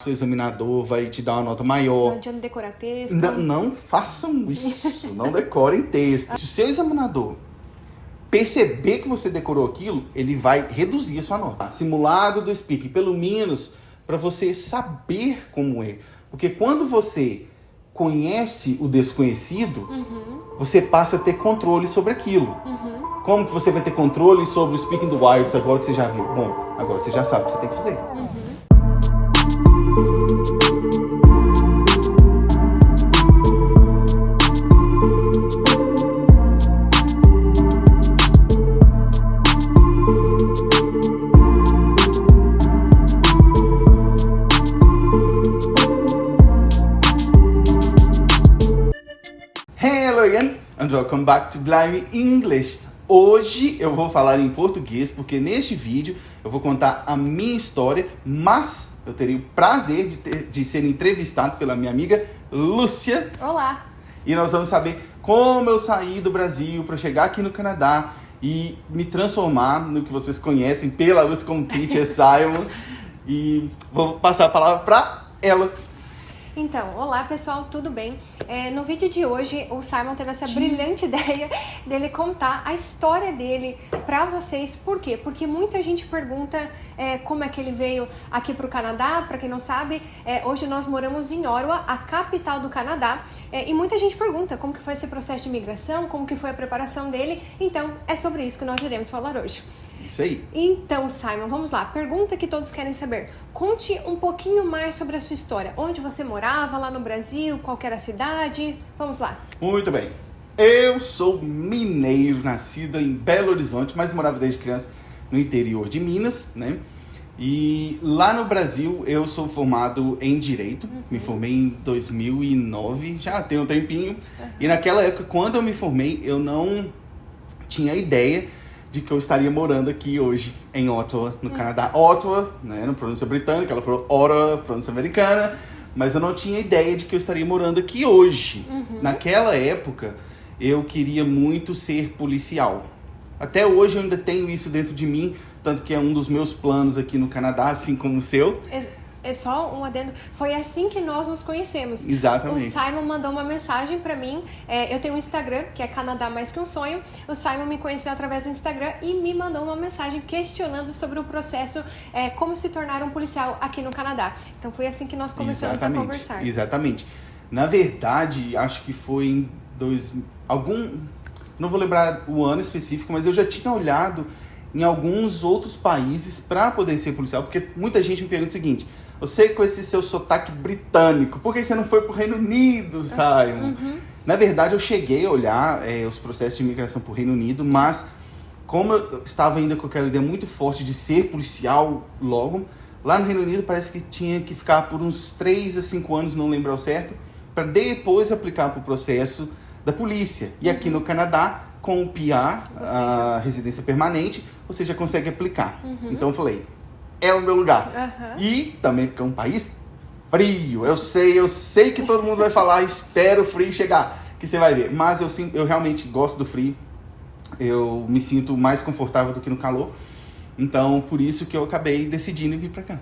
seu examinador vai te dar uma nota maior. Não adianta decorar texto. Não façam isso, não decorem texto. Se o seu examinador perceber que você decorou aquilo, ele vai reduzir a sua nota. Simulado do speaking, pelo menos para você saber como é. Porque quando você conhece o desconhecido, você passa a ter controle sobre aquilo. Como que você vai ter controle sobre o speaking do IELTS agora que você já viu? Bom, agora você já sabe o que você tem que fazer. Hello again and welcome back to Blimey English. Hoje eu vou falar em português porque neste vídeo eu vou contar a minha história, mas eu teria o prazer de ser entrevistado pela minha amiga Lúcia. Olá! E nós vamos saber como eu saí do Brasil para chegar aqui no Canadá e me transformar no que vocês conhecem pela Lúcia como Teacher Simon. E vou passar a palavra para ela. Então, olá pessoal, tudo bem? No vídeo de hoje, o Simon teve essa brilhante ideia dele contar a história dele pra vocês. Por quê? Porque muita gente pergunta como é que ele veio aqui pro Canadá. Pra quem não sabe, hoje nós moramos em Ottawa, a capital do Canadá. E muita gente pergunta como que foi esse processo de imigração, como que foi a preparação dele. Então, é sobre isso que nós iremos falar hoje. Isso aí. Então, Simon, vamos lá. Pergunta que todos querem saber. Conte um pouquinho mais sobre a sua história. Onde você morava lá no Brasil? Qual que era a cidade? Vamos lá. Muito bem. Eu sou mineiro, nascido em Belo Horizonte, mas morava desde criança no interior de Minas, né? E lá no Brasil eu sou formado em Direito. Me formei em 2009, já tem um tempinho. E naquela época, quando eu me formei, eu não tinha ideia de que eu estaria morando aqui hoje em Ottawa, no Canadá. Ottawa, né, na pronúncia britânica, ela falou Ottawa, pronúncia americana, mas eu não tinha ideia de que eu estaria morando aqui hoje. Naquela época, eu queria muito ser policial. Até hoje eu ainda tenho isso dentro de mim, tanto que é um dos meus planos aqui no Canadá, assim como o seu. É só um adendo. Foi assim que nós nos conhecemos. Exatamente. O Simon mandou uma mensagem pra mim. Eu tenho um Instagram, que é Canadá Mais Que Um Sonho. O Simon me conheceu através do Instagram e me mandou uma mensagem questionando sobre o processo, como se tornar um policial aqui no Canadá. Então foi assim que nós começamos a conversar. Exatamente. Na verdade, acho que foi em não vou lembrar o ano específico, mas eu já tinha olhado em alguns outros países para poder ser policial, porque muita gente me pergunta o seguinte: você com esse seu sotaque britânico, por que você não foi pro Reino Unido, Simon? Na verdade, eu cheguei a olhar os processos de imigração pro Reino Unido, mas como eu estava ainda com aquela ideia muito forte de ser policial logo, lá no Reino Unido parece que tinha que ficar por uns 3 a 5 anos, não lembro ao certo, para depois aplicar pro processo da polícia. E aqui no Canadá, com o PR, a residência permanente, você já consegue aplicar. Então eu falei, é o meu lugar. E também porque é um país frio. Eu sei que todo mundo vai falar, espero o frio chegar, que você vai ver. Mas eu realmente gosto do frio. Eu me sinto mais confortável do que no calor. Então, por isso que eu acabei decidindo vir pra cá.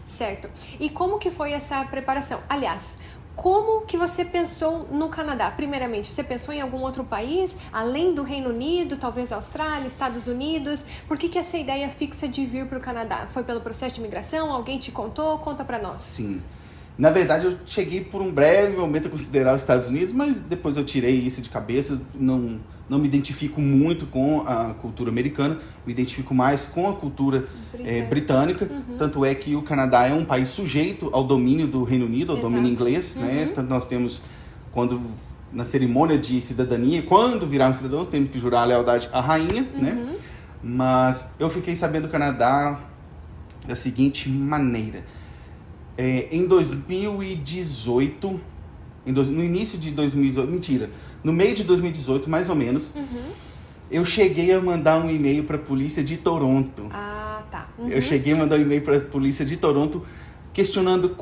Certo. E como que foi essa preparação? Aliás, como que você pensou no Canadá? Primeiramente, você pensou em algum outro país, além do Reino Unido, talvez Austrália, Estados Unidos? Por que essa ideia fixa de vir para o Canadá? Foi pelo processo de imigração? Alguém te contou? Conta para nós. Sim. Na verdade, eu cheguei por um breve momento a considerar os Estados Unidos, mas depois eu tirei isso de cabeça. Não me identifico muito com a cultura americana, me identifico mais com a cultura britânica. Tanto é que o Canadá é um país sujeito ao domínio do Reino Unido, ao domínio inglês, né? Tanto nós temos, na cerimônia de cidadania, quando virarmos cidadãos, temos que jurar a lealdade à rainha, né? Mas eu fiquei sabendo do Canadá da seguinte maneira. Em 2018, no início de 2018, mentira, no meio de 2018, mais ou menos, eu cheguei a mandar um e-mail para a polícia de Toronto. Ah, tá. Eu cheguei a mandar um e-mail para a polícia de Toronto questionando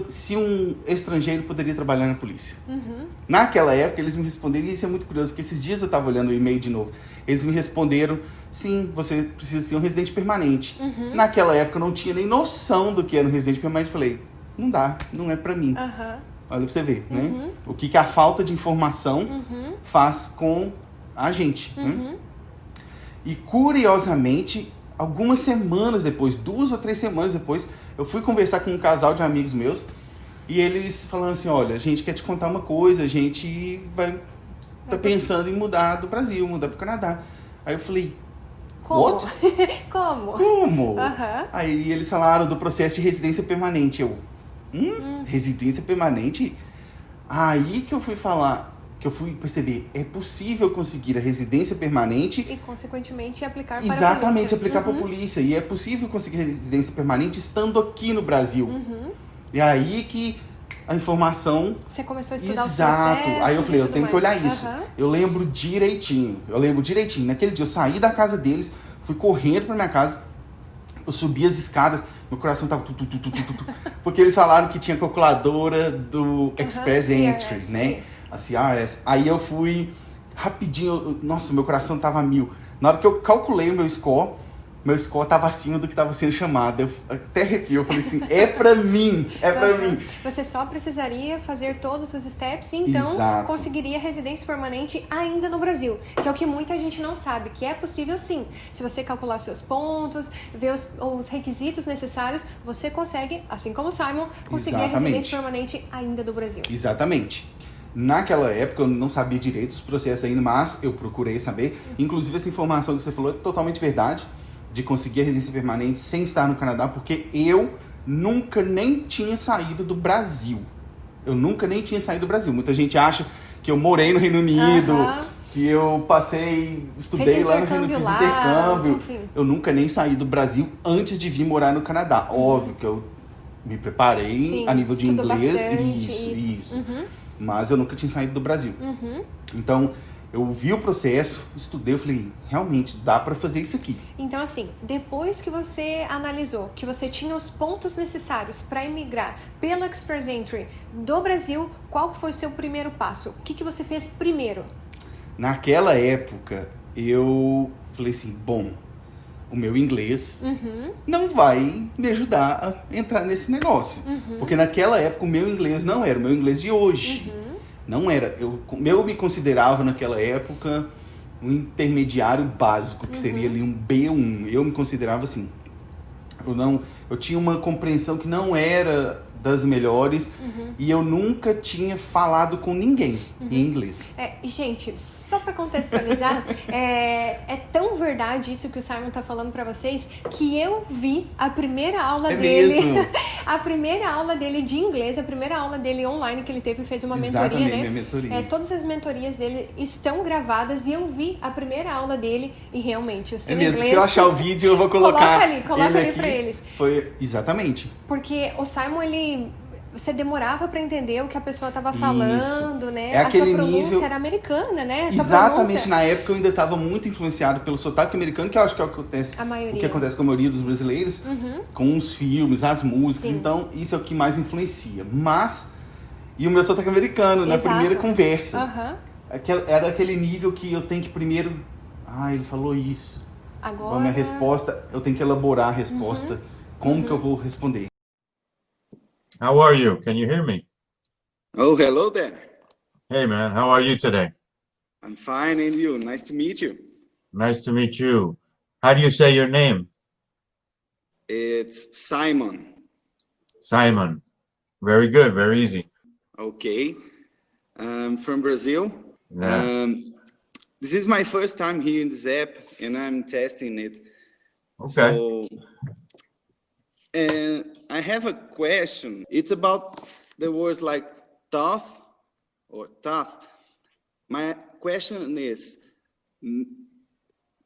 se um estrangeiro poderia trabalhar na polícia. Naquela época, eles me responderam, e isso é muito curioso, que esses dias eu estava olhando o e-mail de novo, eles me responderam sim, você precisa ser um residente permanente. Naquela época eu não tinha nem noção do que era um residente permanente. Eu falei, não dá, não é pra mim. Olha pra você ver, né? O que a falta de informação faz com a gente. Né? E curiosamente, algumas semanas depois, 2 ou 3 semanas depois, eu fui conversar com um casal de amigos meus e eles falando assim, olha, a gente quer te contar uma coisa, a gente tá pensando em mudar do Brasil, mudar pro Canadá. Aí eu falei, como? What? Como? Aí eles falaram do processo de residência permanente. Eu, residência permanente? Aí que eu fui falar, que eu fui perceber, é possível conseguir a residência permanente e, consequentemente, aplicar para a polícia. Exatamente, aplicar para a polícia. E é possível conseguir residência permanente estando aqui no Brasil. E aí que a informação... Você começou a estudar os processos. Aí eu falei, eu tenho que olhar isso. Eu lembro direitinho. Naquele dia eu saí da casa deles, fui correndo pra minha casa, eu subi as escadas, meu coração tava porque eles falaram que tinha calculadora do Express Entry, CRS, né? isso. A CRS. Aí eu fui rapidinho, nossa, meu coração tava a 1000. Na hora que eu calculei o meu score tava acima do que estava sendo chamado. Eu até arrepio, eu falei assim, é pra mim, Você só precisaria fazer todos os steps e então conseguiria residência permanente ainda no Brasil. Que é o que muita gente não sabe, que é possível sim. Se você calcular seus pontos, ver os requisitos necessários, você consegue, assim como o Simon, conseguir a residência permanente ainda do Brasil. Exatamente. Naquela época eu não sabia direito os processos ainda, mas eu procurei saber. Inclusive essa informação que você falou é totalmente verdade. De conseguir a residência permanente sem estar no Canadá, porque eu nunca nem tinha saído do Brasil. Muita gente acha que eu morei no Reino Unido, que eu estudei lá no Reino Unido, fiz intercâmbio. Enfim. Eu nunca nem saí do Brasil antes de vir morar no Canadá. Óbvio que eu me preparei a nível de inglês. Bastante, Isso. Mas eu nunca tinha saído do Brasil. Então... eu vi o processo, estudei, eu falei, realmente, dá pra fazer isso aqui. Então, assim, depois que você analisou que você tinha os pontos necessários para emigrar pelo Express Entry do Brasil, qual foi o seu primeiro passo? O que você fez primeiro? Naquela época, eu falei assim, bom, o meu inglês não vai me ajudar a entrar nesse negócio. Porque naquela época, o meu inglês não era o meu inglês de hoje. Não era. Eu me considerava naquela época um intermediário básico, que seria ali um B1. Eu me considerava assim. Eu tinha uma compreensão que não era das melhores e eu nunca tinha falado com ninguém em inglês. Gente, só para contextualizar, é tão verdade isso que o Simon tá falando para vocês que eu vi a primeira aula dele, mesmo? a primeira aula dele de inglês, a primeira aula dele online que ele teve, fez uma mentoria, né? Minha mentoria. Todas as mentorias dele estão gravadas e eu vi a primeira aula dele e realmente o seu mesmo, inglês... se eu achar o vídeo eu vou colocar Coloca ali para eles. Foi exatamente. Porque o Simon, você demorava para entender o que a pessoa estava falando, né? Aquele tua pronúncia nível... era americana, né? Exatamente, na época eu ainda estava muito influenciado pelo sotaque americano, que eu acho que é o que acontece com a maioria dos brasileiros, com os filmes, as músicas, então isso é o que mais influencia. E o meu sotaque americano, na primeira conversa. Era aquele nível que eu tenho que primeiro... ele falou isso. Agora... A minha resposta, eu tenho que elaborar a resposta. Como que eu vou responder? How are you? Can you hear me? Oh, hello there. Hey, man. How are you today? I'm fine, and you? Nice to meet you. Nice to meet you. How do you say your name? It's Simon. Simon. Very good. Very easy. Okay. I'm from Brazil. Yeah. This is my first time here in this app, and I'm testing it. Okay. So, and I have a question. It's about the words like tough or tough. My question is,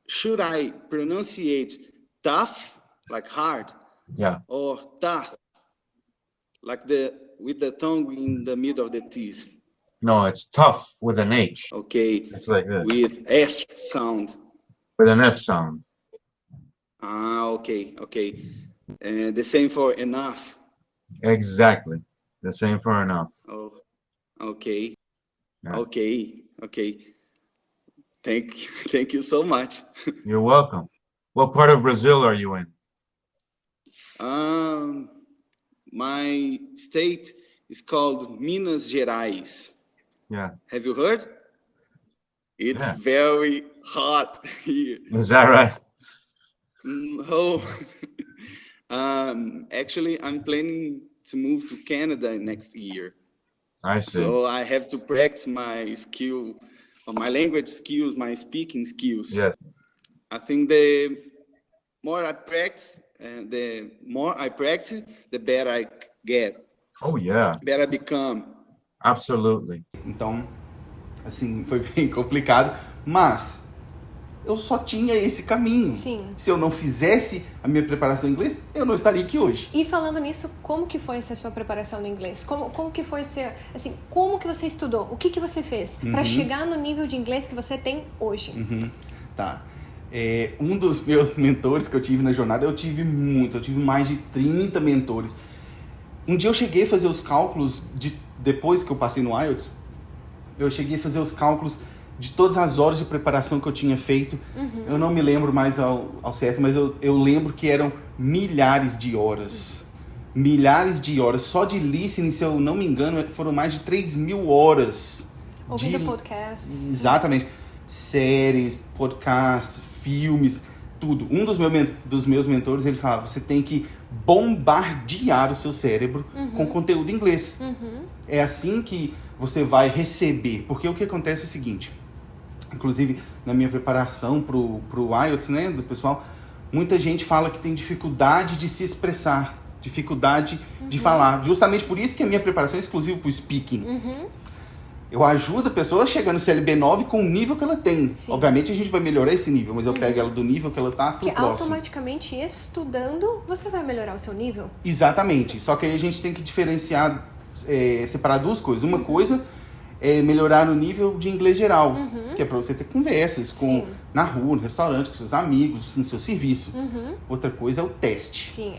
should I pronunciate tough, like hard? Yeah. Or tough, like with the tongue in the middle of the teeth? No, it's tough with an H. Okay. It's like this. With F sound. With an F sound. Okay. The same for enough. Exactly. The same for enough. Oh, okay. Yeah. Okay. Thank you so much. You're welcome. What part of Brazil are you in? My state is called Minas Gerais. Yeah. Have you heard? It's Yeah. very hot here. Is that right? No. Actually, I'm planning to move to Canada next year. I see. So I have to practice my language skills, my speaking skills. Yes. I think the more I practice, the better I get, Oh, yeah. better I become. Absolutely. Então, assim, foi bem complicado, mas eu só tinha esse caminho. Sim. Se eu não fizesse a minha preparação em inglês, eu não estaria aqui hoje. E falando nisso, como que foi essa sua preparação no inglês? Como que foi assim, como que você estudou? O que você fez para chegar no nível de inglês que você tem hoje? Tá. Um dos meus mentores que eu tive na jornada, eu tive mais de 30 mentores. Um dia eu cheguei a fazer os cálculos, depois que eu passei no IELTS, eu cheguei a fazer os cálculos de todas as horas de preparação que eu tinha feito. Eu não me lembro mais ao certo, mas eu lembro que eram milhares de horas. Milhares de horas. Só de listening, se eu não me engano, foram mais de 3.000 horas. Ouvindo podcasts. Exatamente. Séries, podcasts, filmes, tudo. Um dos meus mentores, ele falava, você tem que bombardear o seu cérebro com conteúdo em inglês. É assim que você vai receber. Porque o que acontece é o seguinte, inclusive na minha preparação pro IELTS, né, do pessoal, muita gente fala que tem dificuldade de se expressar, dificuldade de falar. Justamente por isso que a minha preparação é exclusiva pro speaking. Eu ajudo a pessoa a chegar no CLB9 com o nível que ela tem. Sim. Obviamente a gente vai melhorar esse nível, mas eu pego ela do nível que ela tá pro Porque próximo. automaticamente estudando, você vai melhorar o seu nível. Exatamente. Só que aí a gente tem que diferenciar, separar duas coisas. Uma coisa é melhorar o nível de inglês geral, que é para você ter conversas na rua, no restaurante, com seus amigos, no seu serviço. Outra coisa é o teste. Sim,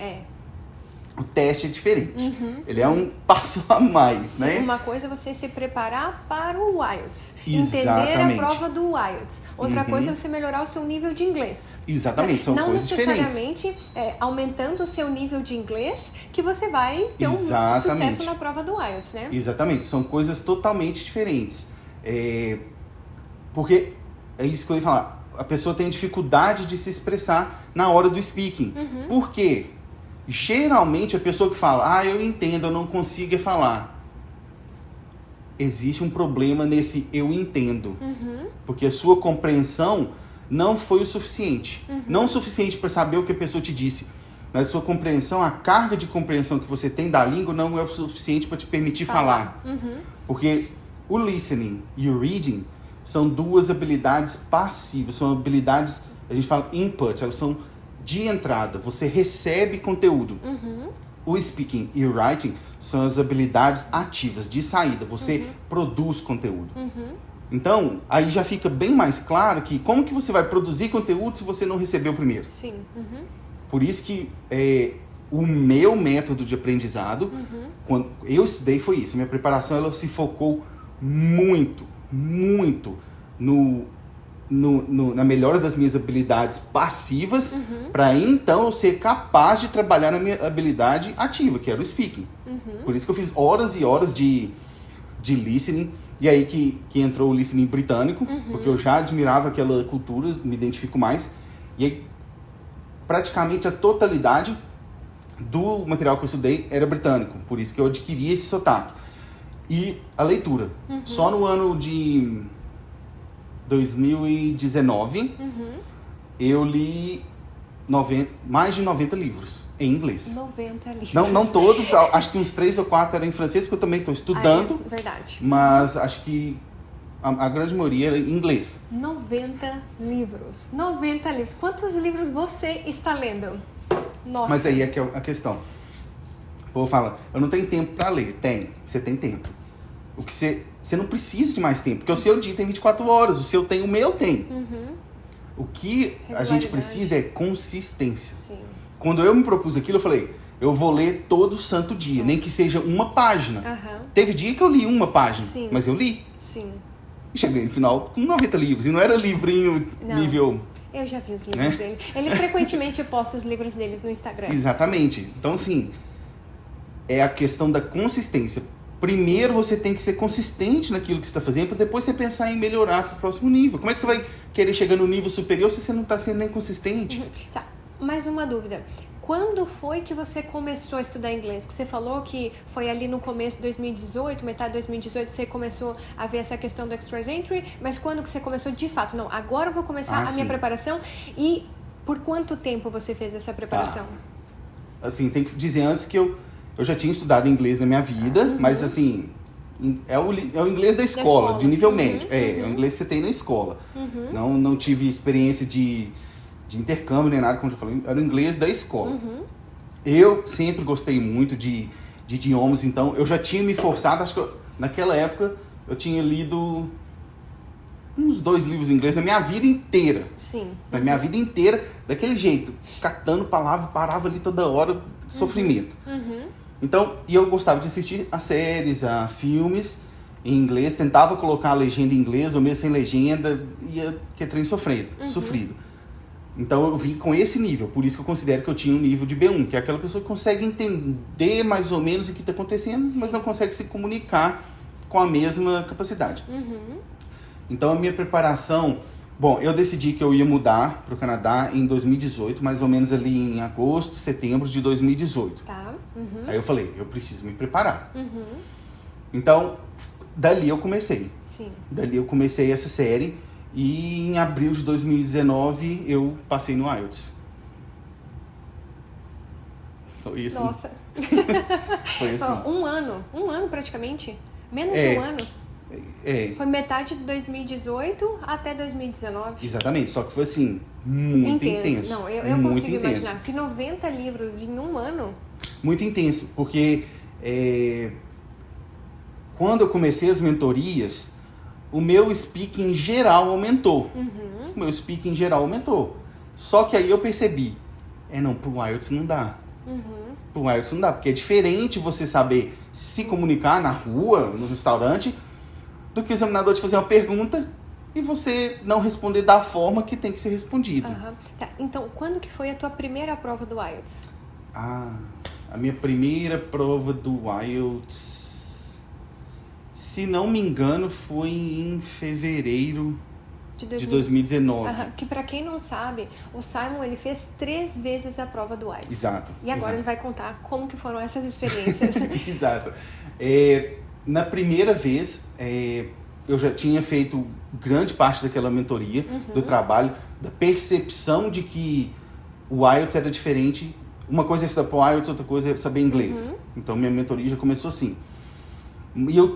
O teste é diferente. Ele é um passo a mais, Sim, né? uma coisa é você se preparar para o IELTS, entender Exatamente. a prova do IELTS. Outra coisa é você melhorar o seu nível de inglês. Exatamente, são Não coisas diferentes. necessariamente aumentando o seu nível de inglês que você vai ter um Exatamente. sucesso na prova do IELTS, né? Exatamente, são coisas totalmente diferentes. Porque é isso que eu ia falar. A pessoa tem dificuldade de se expressar na hora do speaking. Por quê? Geralmente a pessoa que fala, eu entendo, eu não consigo falar. Existe um problema nesse eu entendo. Porque a sua compreensão não foi o suficiente. Não o suficiente para saber o que a pessoa te disse. Mas a sua compreensão, a carga de compreensão que você tem da língua não é o suficiente para te permitir falar. Porque o listening e o reading são duas habilidades passivas. São habilidades, a gente fala input, elas são de entrada, você recebe conteúdo. O speaking e o writing são as habilidades ativas, de saída, você produz conteúdo. Então, aí já fica bem mais claro que como que você vai produzir conteúdo se você não recebeu primeiro. Sim. Por isso que o meu método de aprendizado, quando eu estudei, foi isso. Minha preparação ela se focou muito na melhora das minhas habilidades passivas, para então eu ser capaz de trabalhar na minha habilidade ativa, que era o speaking. Por isso que eu fiz horas e horas de listening, e aí que entrou o listening britânico, porque eu já admirava aquela cultura, me identifico mais, e aí praticamente a totalidade do material que eu estudei era britânico, por isso que eu adquiri esse sotaque. E a leitura, só no ano de 2019, eu li mais de 90 livros em inglês. 90 livros. Não todos, acho que uns 3 ou 4 eram em francês, porque eu também estou estudando. Verdade. Mas acho que a grande maioria era em inglês. 90 livros. 90 livros. Quantos livros você está lendo? Nossa. Mas aí é que é a questão. O povo fala, eu não tenho tempo para ler. Você tem tempo. O que você não precisa de mais tempo, porque o seu dia tem 24 horas, o meu tem. O que a gente precisa é consistência. Sim. Quando eu me propus aquilo, eu falei, eu vou ler todo santo dia, nem que seja uma página. Teve dia que eu li uma página, mas eu li. Sim. E cheguei no final com 90 livros. E não era livrinho Não. nível... Eu já vi os livros dele. Ele frequentemente posta os livros deles no Instagram. Exatamente. Então, assim, é a questão da consistência. Primeiro você tem que ser consistente naquilo que você está fazendo, para depois você pensar em melhorar para o próximo nível. Como é que você vai querer chegar no nível superior se você não está sendo nem consistente? Tá, mais uma dúvida. Quando foi que você começou a estudar inglês? Que você falou que foi ali no começo de 2018, metade de 2018, você começou a ver essa questão do Express Entry, mas quando que você começou de fato? Não, agora eu vou começar a minha sim. preparação. E por quanto tempo você fez essa preparação? Assim, tem que dizer antes que eu já tinha estudado inglês na minha vida, mas assim, é o inglês da escola, de nível médio. É o inglês que você tem na escola. Não tive experiência de intercâmbio nem nada, como eu já falei, era o inglês da escola. Eu sempre gostei muito de idiomas, então eu já tinha me forçado, acho que naquela época eu tinha lido uns 2 livros em inglês na minha vida inteira. Sim. Na minha vida inteira, daquele jeito, catando palavra, parava ali toda hora, sofrimento. Então, e eu gostava de assistir a séries, a filmes em inglês, tentava colocar a legenda em inglês, ou mesmo sem legenda, ia que trem sofrido. Então eu vim com esse nível, por isso que eu considero que eu tinha um nível de B1, que é aquela pessoa que consegue entender mais ou menos o que está acontecendo, mas não consegue se comunicar com a mesma capacidade. Então a minha preparação... Bom, eu decidi que eu ia mudar para o Canadá em 2018, mais ou menos ali em agosto, setembro de 2018. Tá. Aí eu falei, eu preciso me preparar. Então, dali eu comecei. Sim. Dali eu comecei essa série e em abril de 2019 eu passei no IELTS. Foi assim. Nossa. Foi assim. Ó, um ano praticamente. Menos É. de um ano. É, Foi metade de 2018 até 2019. exatamente, só que foi assim, muito intenso. Não, eu muito consigo intenso. imaginar. Porque 90 livros em um ano. Muito intenso, porque quando eu comecei as mentorias, o meu speaking geral aumentou. O meu speaking geral aumentou. Só que aí eu percebi, não, pro IELTS não dá. Pro IELTS não dá, porque é diferente você saber se comunicar na rua, no restaurante, do que o examinador te fazer uma pergunta e você não responder da forma que tem que ser respondido. Tá, então, quando que foi a tua primeira prova do IELTS? A minha primeira prova do IELTS, se não me engano, foi em fevereiro de 2019. Que pra quem não sabe, o Simon ele fez 3 vezes a prova do IELTS. Exato. E agora ele vai contar como que foram essas experiências. Exato. Na primeira vez, eu já tinha feito grande parte daquela mentoria, do trabalho, da percepção de que o IELTS era diferente. Uma coisa é estudar para o IELTS, outra coisa é saber inglês. Então, minha mentoria já começou assim.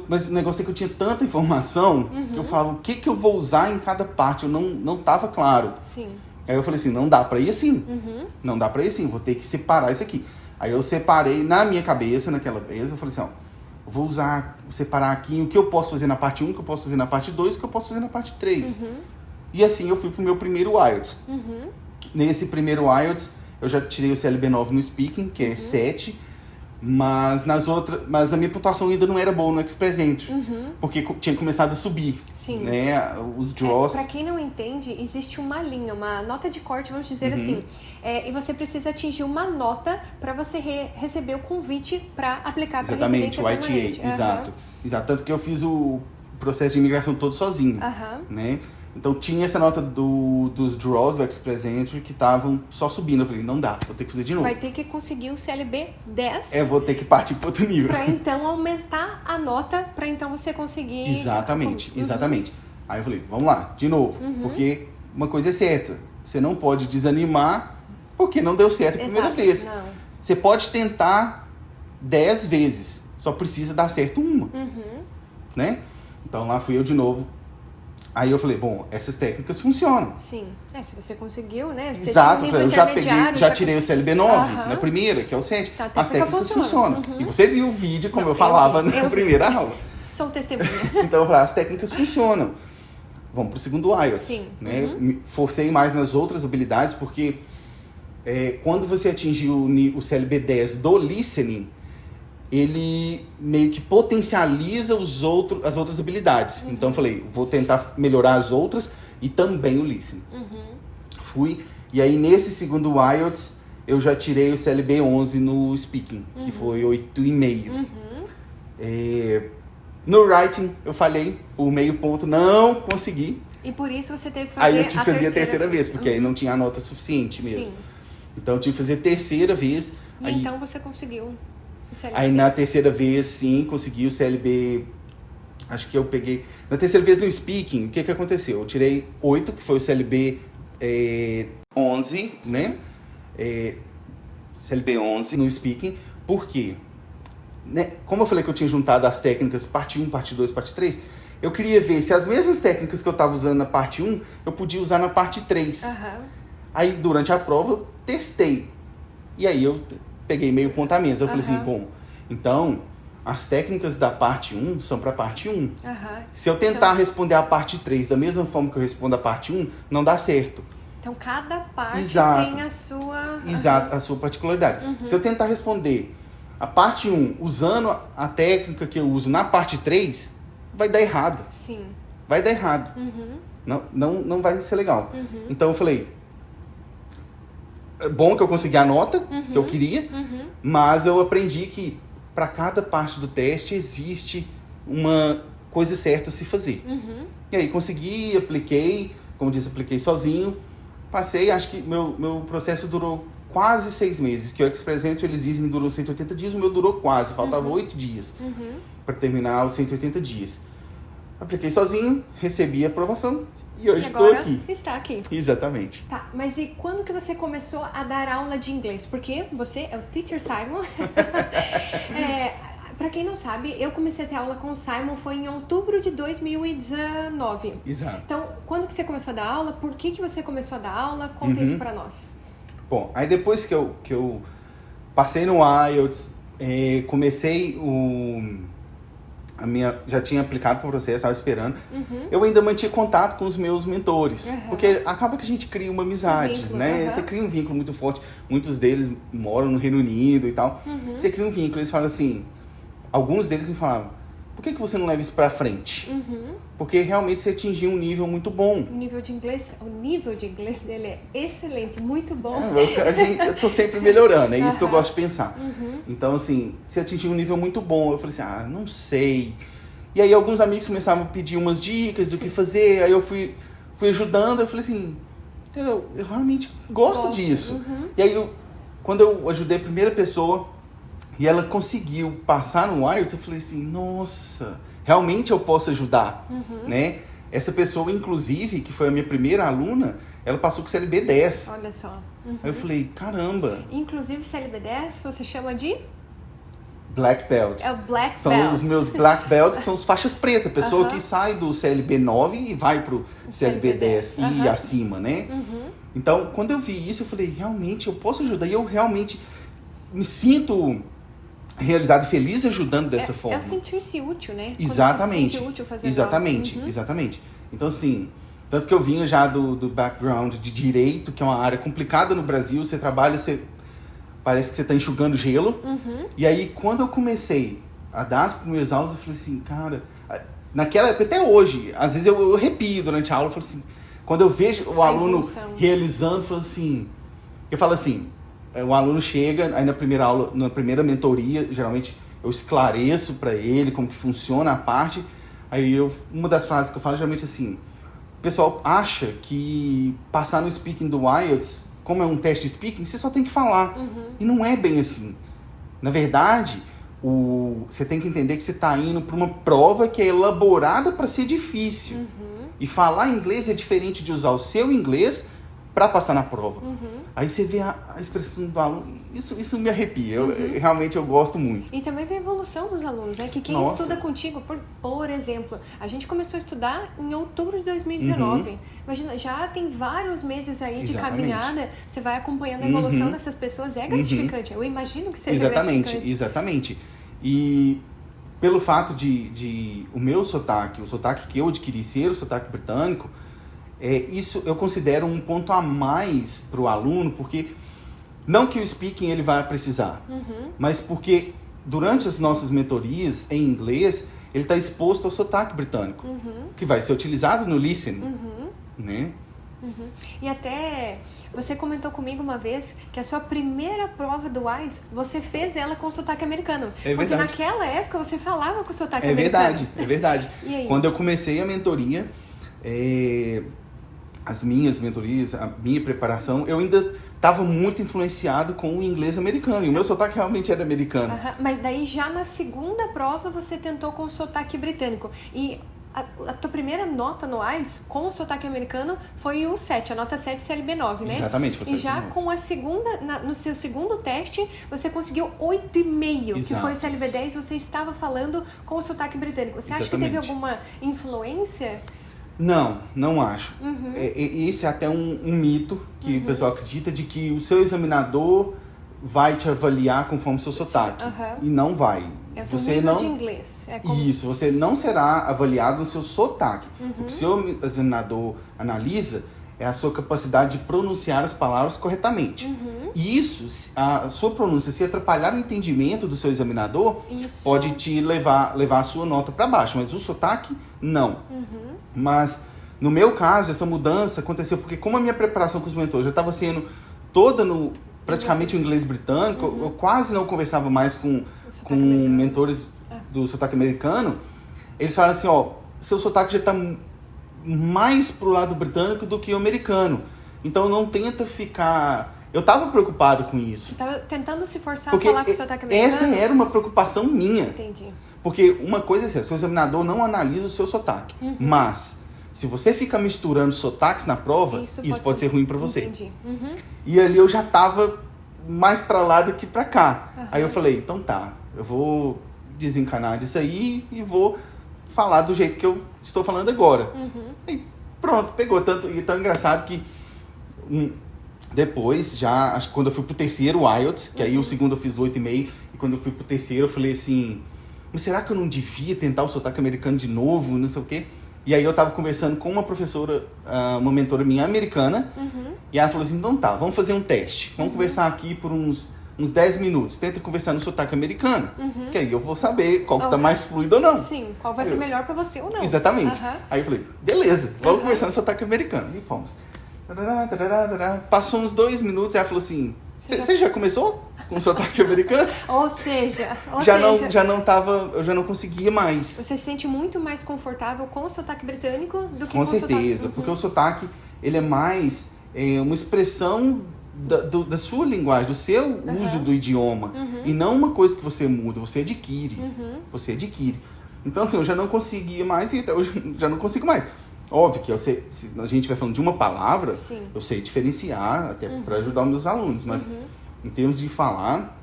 Mas o negócio é que eu tinha tanta informação que eu falava, o que eu vou usar em cada parte? Eu não estava claro. Sim. Aí eu falei assim, não dá para ir assim. Não dá para ir assim, vou ter que separar isso aqui. Aí eu separei na minha cabeça, naquela vez, eu falei assim, eu vou separar aqui o que eu posso fazer na parte 1, o que eu posso fazer na parte 2, o que eu posso fazer na parte 3. E assim eu fui pro meu primeiro IELTS. Nesse primeiro IELTS, eu já tirei o CLB9 no Speaking, que é 7, mas mas a minha pontuação ainda não era boa no Express Entry, porque tinha começado a subir. Sim. Né, os draws. Pra quem não entende, existe uma linha, uma nota de corte, vamos dizer assim. E você precisa atingir uma nota para você receber o convite para aplicar para residência Exatamente, o permanente. ITA, exato. Tanto que eu fiz o processo de imigração todo sozinho, né? Então tinha essa nota dos draws do Express Entry que estavam só subindo. Eu falei, não dá, vou ter que fazer de novo. Vai ter que conseguir o CLB 10. Vou ter que partir para outro nível. Para então aumentar a nota, para então você conseguir... Exatamente. Aí eu falei, vamos lá, de novo. Porque uma coisa é certa, você não pode desanimar porque não deu certo a primeira vez. Não. Você pode tentar 10 vezes, só precisa dar certo uma. Né? Então lá fui eu de novo. Aí eu falei, bom, essas técnicas funcionam. Sim. Se você conseguiu, né? Você Exato, tinha um eu nível já tirei o CLB9 Aham. na primeira, que é o 7. Tá, a as técnica técnicas funciona. funcionam. E você viu o vídeo, como Não, eu falava eu vi. na primeira aula. Sou testemunha. Então eu falei, as técnicas funcionam. Vamos pro segundo IELTS. Sim. Né? Me forcei mais nas outras habilidades, porque quando você atingir o CLB10 do listening, ele meio que potencializa as outras habilidades. Então eu falei, vou tentar melhorar as outras e também o listening. Fui, e aí nesse segundo IELTS eu já tirei o CLB 11 no speaking, que foi 8,5. No writing eu falhei por meio ponto, não consegui. E por isso você teve que fazer Aí eu tive que fazer a terceira vez. vez, porque aí não tinha a nota suficiente mesmo. Sim. Então eu tive que fazer a terceira vez. E Aí, então você conseguiu o CLB. aí na terceira vez, sim, consegui o CLB. Acho que eu peguei. Na terceira vez no speaking, o que aconteceu? Eu tirei 8, que foi o CLB 11, né? CLB 11 no speaking. Por quê? Né? Como eu falei que eu tinha juntado as técnicas parte 1, parte 2, parte 3, eu queria ver se as mesmas técnicas que eu estava usando na parte 1, eu podia usar na parte 3. Aí, durante a prova, eu testei. E aí, eu peguei meio ponto a menos. Eu falei assim, bom, então, as técnicas da parte 1 são para a parte 1. Se eu tentar responder a parte 3 da mesma forma que eu respondo a parte 1, não dá certo. Então, cada parte Exato. tem a sua... Exato, a sua particularidade. Se eu tentar responder a parte 1 usando a técnica que eu uso na parte 3, vai dar errado. Sim. Vai dar errado. Não vai ser legal. Então eu falei, é bom que eu consegui a nota que eu queria, mas eu aprendi que para cada parte do teste existe uma coisa certa a se fazer. E aí consegui, apliquei, como disse, apliquei sozinho, passei, acho que meu processo durou quase 6 meses, que o ExpressVentures eles dizem que durou 180 dias, o meu durou quase, faltava 8 dias para terminar os 180 dias. Apliquei sozinho, recebi a aprovação e hoje estou aqui. Está aqui. Exatamente. Tá, mas e quando que você começou a dar aula de inglês? Porque você é o Teacher Simon. Pra quem não sabe, eu comecei a ter aula com o Simon foi em outubro de 2019. Exato. Então, quando que você começou a dar aula? Por que você começou a dar aula? Conta isso pra nós. Bom, aí depois que eu passei no IELTS, comecei já tinha aplicado para o processo, estava esperando. Eu ainda mantinha contato com os meus mentores, porque acaba que a gente cria uma amizade, vínculo, né? Você cria um vínculo muito forte. Muitos deles moram no Reino Unido e tal. Você cria um vínculo. Eles falam assim, alguns deles me falavam, por que você não leva isso para frente? Porque realmente você atingiu um nível muito bom. O nível de inglês dele é excelente, muito bom. Eu tô sempre melhorando, é isso que eu gosto de pensar. Então, assim, você atingiu um nível muito bom. Eu falei assim, não sei. E aí alguns amigos começavam a pedir umas dicas do que fazer, aí eu fui ajudando, eu falei assim, eu realmente gosto disso. E aí, quando eu ajudei a primeira pessoa e ela conseguiu passar no IELTS, eu falei assim, nossa, realmente eu posso ajudar, né? Essa pessoa, inclusive, que foi a minha primeira aluna, ela passou com o CLB 10. Olha só. Aí eu falei, caramba. Inclusive, CLB 10, você chama de? Black Belt. É o Black São Belt. os meus Black Belts, que são os faixas pretas. A pessoa que sai do CLB 9 e vai pro CLB 10 e acima, né? Então, quando eu vi isso, eu falei, realmente, eu posso ajudar. E eu realmente me sinto realizado e feliz ajudando dessa forma. É o sentir-se útil, né? Exatamente. Quando se sente útil fazendo exatamente, algo. exatamente. Então, assim, tanto que eu vinha já do background de direito, que é uma área complicada no Brasil, você trabalha, parece que você está enxugando gelo. E aí, quando eu comecei a dar as primeiras aulas, eu falei assim, cara, naquela época, até hoje, às vezes eu arrepio durante a aula, eu falo assim, quando eu vejo o aluno realizando, eu falo assim, o aluno chega, aí na primeira aula, na primeira mentoria, geralmente eu esclareço para ele como que funciona a parte, aí uma das frases que eu falo geralmente assim, o pessoal acha que passar no speaking do IELTS, como é um teste de speaking, você só tem que falar. E não é bem assim. Na verdade, você tem que entender que você está indo para uma prova que é elaborada para ser difícil. E falar inglês é diferente de usar o seu inglês para passar na prova. Aí você vê a expressão do aluno, isso me arrepia, realmente eu gosto muito. E também vem a evolução dos alunos, né? Que quem estuda contigo, por exemplo, a gente começou a estudar em outubro de 2019. Imagina, já tem vários meses aí de caminhada, você vai acompanhando a evolução dessas pessoas, é gratificante. Eu imagino que seja gratificante. Exatamente. E pelo fato de o meu sotaque, o sotaque que eu adquiri ser o sotaque britânico, isso eu considero um ponto a mais para o aluno, porque não que o speaking ele vai precisar, mas porque durante as nossas mentorias em inglês, ele está exposto ao sotaque britânico, que vai ser utilizado no listening, né? E até você comentou comigo uma vez que a sua primeira prova do IELTS, você fez ela com sotaque americano. É porque verdade. naquela época você falava com sotaque É americano. verdade, é verdade. E aí? Quando eu comecei a mentoria, as minhas mentorias, a minha preparação, eu ainda estava muito influenciado com o inglês americano. E o meu sotaque realmente era americano. Mas daí já na segunda prova você tentou com sotaque britânico. E a tua primeira nota no IELTS com o sotaque americano foi o 7, a nota 7 CLB9, né? Exatamente. Foi E já CLB9. com a segunda, no seu segundo teste, você conseguiu 8,5, que Exato. foi o CLB10, você estava falando com o sotaque britânico. Você acha que teve Exatamente. alguma influência? Não acho. Esse é até um mito que o pessoal acredita, de que o seu examinador vai te avaliar conforme o seu sotaque. E não vai. É o seu Você nível não... de inglês. É como... Isso, você não será avaliado no seu sotaque. O que o seu examinador analisa é a sua capacidade de pronunciar as palavras corretamente. E isso, a sua pronúncia, se atrapalhar o entendimento do seu examinador, Isso. pode te levar a sua nota para baixo, mas o sotaque, não. Mas, no meu caso, essa mudança aconteceu porque, como a minha preparação com os mentores já estava sendo toda no praticamente o inglês britânico, eu quase não conversava mais com mentores do sotaque americano. Eles falaram assim, ó, seu sotaque já está mais pro lado britânico do que o americano. Então não tenta ficar... Eu tava preocupado com isso. Você estava tentando se forçar Porque a falar com o sotaque americano? essa era uma preocupação minha. Entendi. Porque uma coisa é assim, seu examinador não analisa o seu sotaque. Mas, se você fica misturando sotaques na prova, isso pode ser ruim pra você. Entendi. E ali eu já tava mais pra lá do que pra cá. Aí eu falei, então tá, eu vou desencanar disso aí e vou falar do jeito que eu estou falando agora. E pronto, pegou. E tão engraçado que depois, já, acho que quando eu fui pro terceiro IELTS, que aí o segundo eu fiz 8,5, e quando eu fui pro terceiro eu falei assim, mas será que eu não devia tentar o sotaque americano de novo, não sei o quê? E aí eu tava conversando com uma professora, uma mentora minha americana, e ela falou assim, então tá, vamos fazer um teste, vamos conversar aqui por uns 10 minutos, tenta conversar no sotaque americano, que aí eu vou saber qual que tá mais fluido ou não. Sim, qual vai ser melhor pra você ou não. Exatamente. Aí eu falei, beleza, vamos conversar no sotaque americano. E fomos. Passou uns 2 minutos e ela falou assim, você já começou com o sotaque americano? Ou seja, eu já não conseguia mais. Você se sente muito mais confortável com o sotaque britânico do que Com o sotaque... certeza, porque o sotaque, ele é mais uma expressão da sua linguagem, do seu uso do idioma, e não uma coisa que você muda, você adquire. Você adquire. Então, assim, eu já não conseguia mais, e até hoje já não consigo mais. Óbvio que se a gente vai falando de uma palavra, eu sei diferenciar, até para ajudar os meus alunos, mas em termos de falar,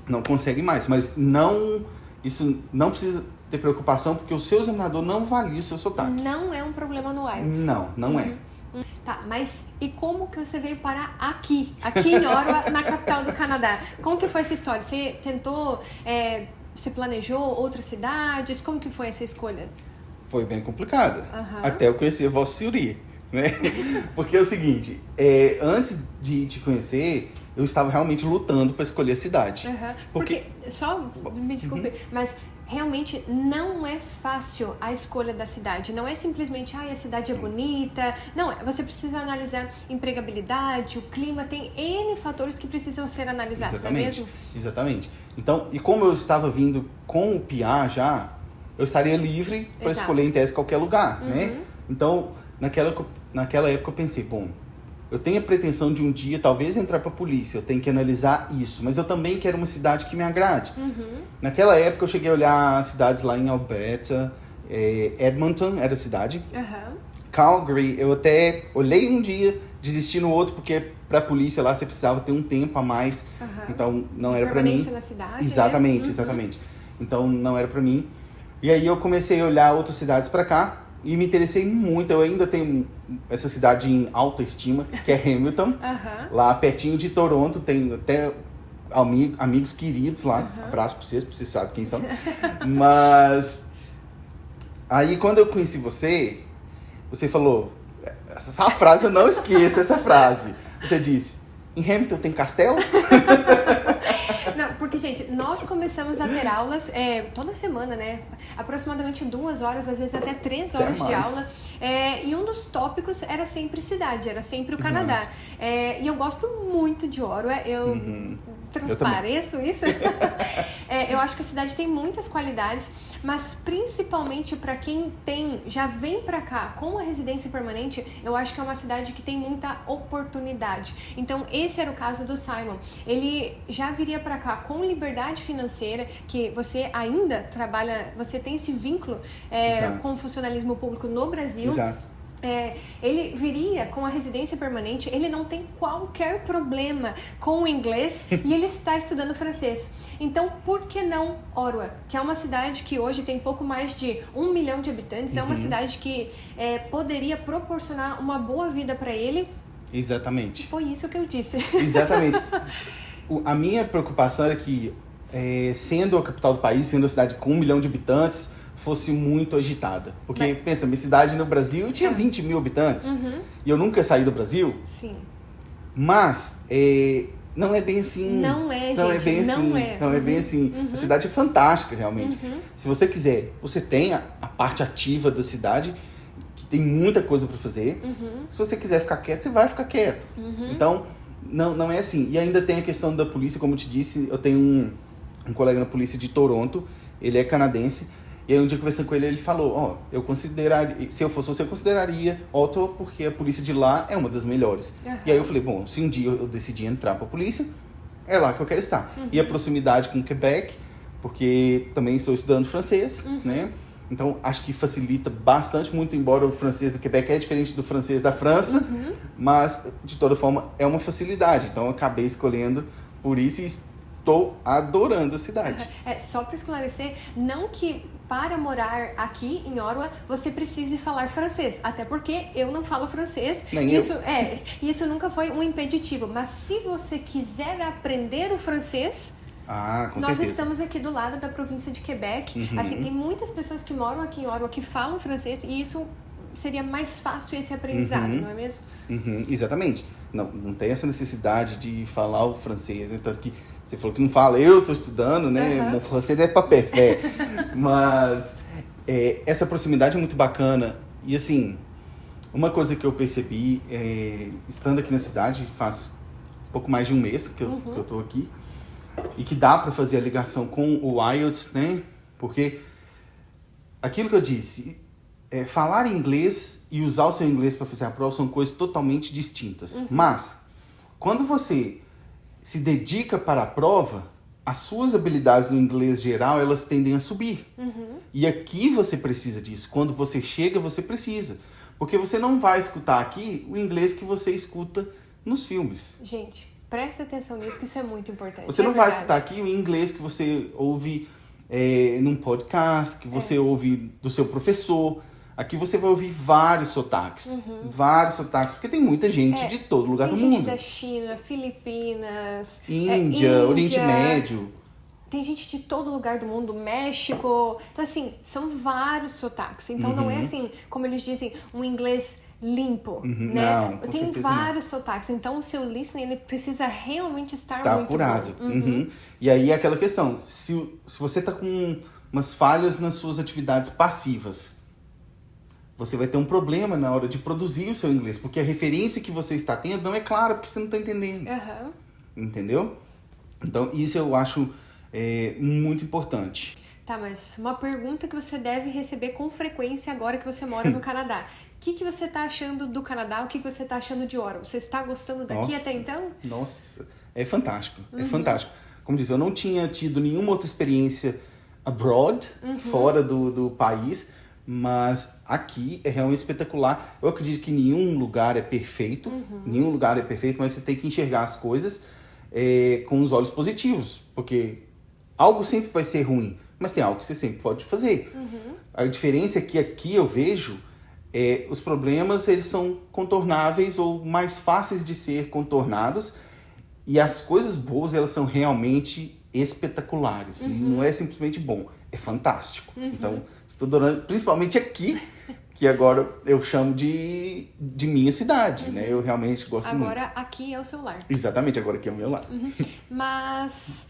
não consegue mais. Mas isso não precisa ter preocupação, porque o seu examinador não avalia o seu sotaque. Não é um problema no IELTS. Não é. Tá, mas e como que você veio parar aqui em Ottawa, na capital do Canadá? Como que foi essa história? Você tentou, você planejou outras cidades? Como que foi essa escolha? Foi bem complicada. Até eu conhecer a vossa senhoria, né? Porque é o seguinte, antes de te conhecer, eu estava realmente lutando para escolher a cidade. Porque, só me desculpe, mas realmente não é fácil a escolha da cidade. Não é simplesmente, a cidade é bonita. Não, você precisa analisar empregabilidade, o clima, tem N fatores que precisam ser analisados, Exatamente, não é mesmo? Exatamente. Então, e como eu estava vindo com o PIA já, eu estaria livre para escolher em tese qualquer lugar, né? Então, naquela época eu pensei, bom, eu tenho a pretensão de um dia talvez entrar para a polícia, eu tenho que analisar isso, mas eu também quero uma cidade que me agrade. Naquela época eu cheguei a olhar cidades lá em Alberta, Edmonton era a cidade, Calgary, eu até olhei um dia, desisti no outro, porque para a polícia lá você precisava ter um tempo a mais, então não era para mim. Permanência na cidade, exatamente, exatamente. Então não era para mim. E aí eu comecei a olhar outras cidades para cá e me interessei muito. Eu ainda tenho essa cidade em alta estima, que é Hamilton. Lá pertinho de Toronto, tem até amigos queridos lá. Abraço para vocês sabem quem são. Mas aí quando eu conheci você falou, essa frase eu não esqueço, essa frase. Você disse, em Hamilton tem castelo? Não, porque Porque, gente, nós começamos a ter aulas toda semana, né? Aproximadamente 2 horas, às vezes até 3 horas de aula. E um dos tópicos era sempre cidade, era sempre o Canadá. E eu gosto muito de Ottawa. Transpareço isso. Eu acho que a cidade tem muitas qualidades, mas principalmente para quem já vem para cá com a residência permanente, eu acho que é uma cidade que tem muita oportunidade. Então esse era o caso do Simon. Ele já viria para cá com liberdade financeira, que você ainda trabalha, você tem esse vínculo com o funcionalismo público no Brasil. Exato. Ele viria com a residência permanente, ele não tem qualquer problema com o inglês e ele está estudando francês. Então, por que não Ottawa? Que é uma cidade que hoje tem pouco mais de 1 milhão de habitantes, é uma cidade que poderia proporcionar uma boa vida para ele. Exatamente. Foi isso que eu disse. Exatamente. A minha preocupação era que, sendo a capital do país, sendo a cidade com 1 milhão de habitantes, fosse muito agitada. Porque, pensa, minha cidade no Brasil tinha 20 mil habitantes. E eu nunca saí do Brasil. Sim. Mas, não é bem assim. Não é, gente. Não é bem assim. Não é bem assim. A cidade é fantástica, realmente. Se você quiser, você tem a parte ativa da cidade, que tem muita coisa para fazer. Se você quiser ficar quieto, você vai ficar quieto. Então, não é assim. E ainda tem a questão da polícia, como eu te disse, eu tenho um colega na polícia de Toronto, ele é canadense. E aí um dia conversando com ele, ele falou, eu consideraria, se eu fosse você, eu consideraria Ottawa, porque a polícia de lá é uma das melhores. E aí eu falei, bom, se um dia eu decidir entrar pra polícia, é lá que eu quero estar. E a proximidade com o Quebec, porque também estou estudando francês, né? Então acho que facilita bastante, muito embora o francês do Quebec é diferente do francês da França, mas de toda forma é uma facilidade. Então eu acabei escolhendo por isso e estou adorando a cidade. Só para esclarecer, não que para morar aqui em Ottawa você precise falar francês, até porque eu não falo francês. Nem Isso nunca foi um impeditivo, mas se você quiser aprender o francês, com nós certeza. Estamos aqui do lado da província de Quebec. Assim, tem muitas pessoas que moram aqui em Ottawa que falam francês e isso seria mais fácil esse aprendizado, não é mesmo? Exatamente. Não tem essa necessidade de falar o francês, né? Tanto que você falou que não fala, eu tô estudando, né? Meu francês é papé. Mas essa proximidade é muito bacana. E assim, uma coisa que eu percebi, estando aqui na cidade, faz pouco mais de um mês que eu tô aqui, e que dá para fazer a ligação com o IELTS, né? Porque aquilo que eu disse, falar inglês e usar o seu inglês para fazer a prova são coisas totalmente distintas. Mas, quando você se dedica para a prova, as suas habilidades no inglês geral, elas tendem a subir. E aqui você precisa disso. Quando você chega, você precisa. Porque você não vai escutar aqui o inglês que você escuta nos filmes. Gente, presta atenção nisso, que isso é muito importante. Você não vai escutar aqui o inglês que você ouve num podcast, que você ouve do seu professor. Aqui você vai ouvir vários sotaques. Vários sotaques, porque tem muita gente de todo lugar do mundo. Tem gente da China, Filipinas, Índia, Oriente Médio. Tem gente de todo lugar do mundo, México. Então, assim, são vários sotaques. Então, não é assim, como eles dizem, um inglês limpo, né? Não, com tem certeza vários sotaques. Então, o seu listening, ele precisa realmente estar muito apurado. bom. E aí é aquela questão, se você tá com umas falhas nas suas atividades passivas, você vai ter um problema na hora de produzir o seu inglês, porque a referência que você está tendo não é clara, porque você não está entendendo. Entendeu? Então, isso eu acho muito importante. Tá, mas uma pergunta que você deve receber com frequência agora que você mora no Canadá. O que você está achando do Canadá? O que você está achando de Ottawa? Você está gostando daqui até então? Nossa, é fantástico. É fantástico. Como diz, eu não tinha tido nenhuma outra experiência abroad, fora do país, mas aqui é realmente espetacular. Eu acredito que nenhum lugar é perfeito, mas você tem que enxergar as coisas com os olhos positivos, porque algo sempre vai ser ruim, mas tem algo que você sempre pode fazer. A diferença é que aqui eu vejo os problemas, eles são contornáveis ou mais fáceis de ser contornados, e as coisas boas, elas são realmente espetaculares. Não é simplesmente bom, é fantástico. Então, estou adorando, principalmente aqui, que agora eu chamo de minha cidade, né? Eu realmente gosto muito. Agora aqui é o seu lar. Exatamente, agora aqui é o meu lar. Mas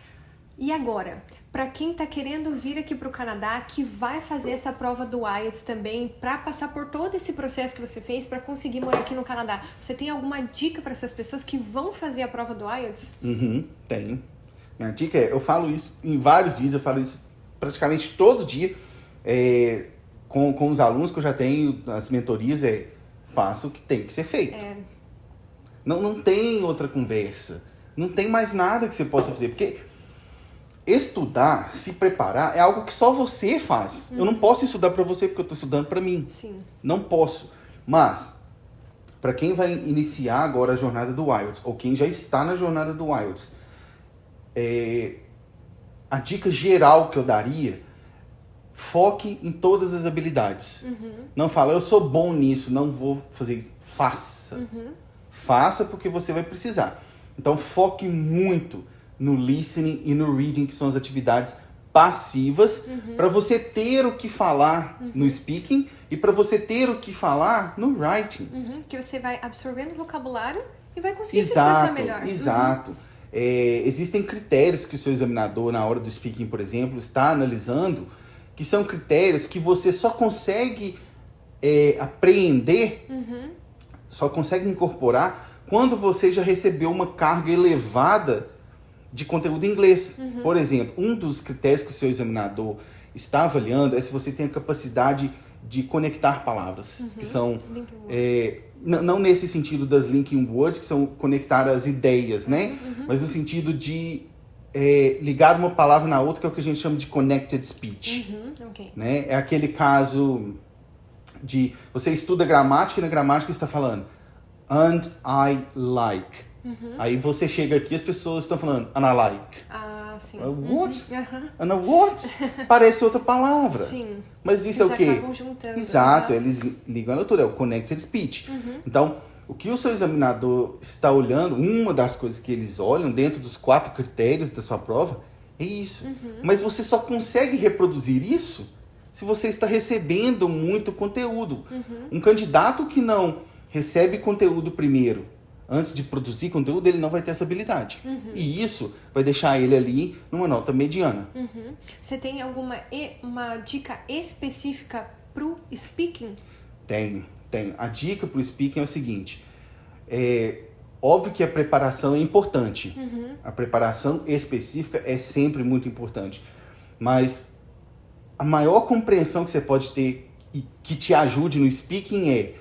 E agora, para quem está querendo vir aqui para o Canadá, que vai fazer essa prova do IELTS também, para passar por todo esse processo que você fez para conseguir morar aqui no Canadá, você tem alguma dica para essas pessoas que vão fazer a prova do IELTS? Tenho. Minha dica é, eu falo isso em vários dias, eu falo isso praticamente todo dia, com os alunos que eu já tenho, as mentorias, faça o que tem que ser feito. Não tem outra conversa, não tem mais nada que você possa fazer, porque estudar, se preparar, é algo que só você faz. Eu não posso estudar para você porque eu estou estudando para mim. Sim. Não posso. Mas, para quem vai iniciar agora a jornada do IELTS, ou quem já está na jornada do IELTS, a dica geral que eu daria, foque em todas as habilidades. Não fala, eu sou bom nisso, não vou fazer isso. Faça. Faça porque você vai precisar. Então, foque muito no listening e no reading, que são as atividades passivas, para você ter o que falar no speaking e para você ter o que falar no writing. Que você vai absorvendo o vocabulário e vai conseguir se expressar melhor. Exato. Existem critérios que o seu examinador, na hora do speaking, por exemplo, está analisando, que são critérios que você só consegue apreender, só consegue incorporar quando você já recebeu uma carga elevada de conteúdo em inglês. Por exemplo, um dos critérios que o seu examinador está avaliando é se você tem a capacidade de conectar palavras, que são, não nesse sentido das linking words, que são conectar as ideias, né? Mas no sentido de ligar uma palavra na outra, que é o que a gente chama de connected speech. Né? É aquele caso de você estuda gramática e na gramática você está falando and I like. Aí você chega aqui e as pessoas estão falando and I like. Sim. What? And what? Parece outra palavra. Sim. Mas isso Eles é o quê? acabam juntando, Exato, eles ligam a leitura, é o connected speech. Então, o que o seu examinador está olhando, uma das coisas que eles olham dentro dos 4 critérios da sua prova, é isso. Mas você só consegue reproduzir isso se você está recebendo muito conteúdo. Um candidato que não recebe conteúdo primeiro, antes de produzir conteúdo, ele não vai ter essa habilidade. E isso vai deixar ele ali numa nota mediana. Você tem alguma uma dica específica pro speaking? Tem. A dica pro speaking é o seguinte. Óbvio que a preparação é importante. A preparação específica é sempre muito importante. Mas a maior compreensão que você pode ter e que te ajude no speaking é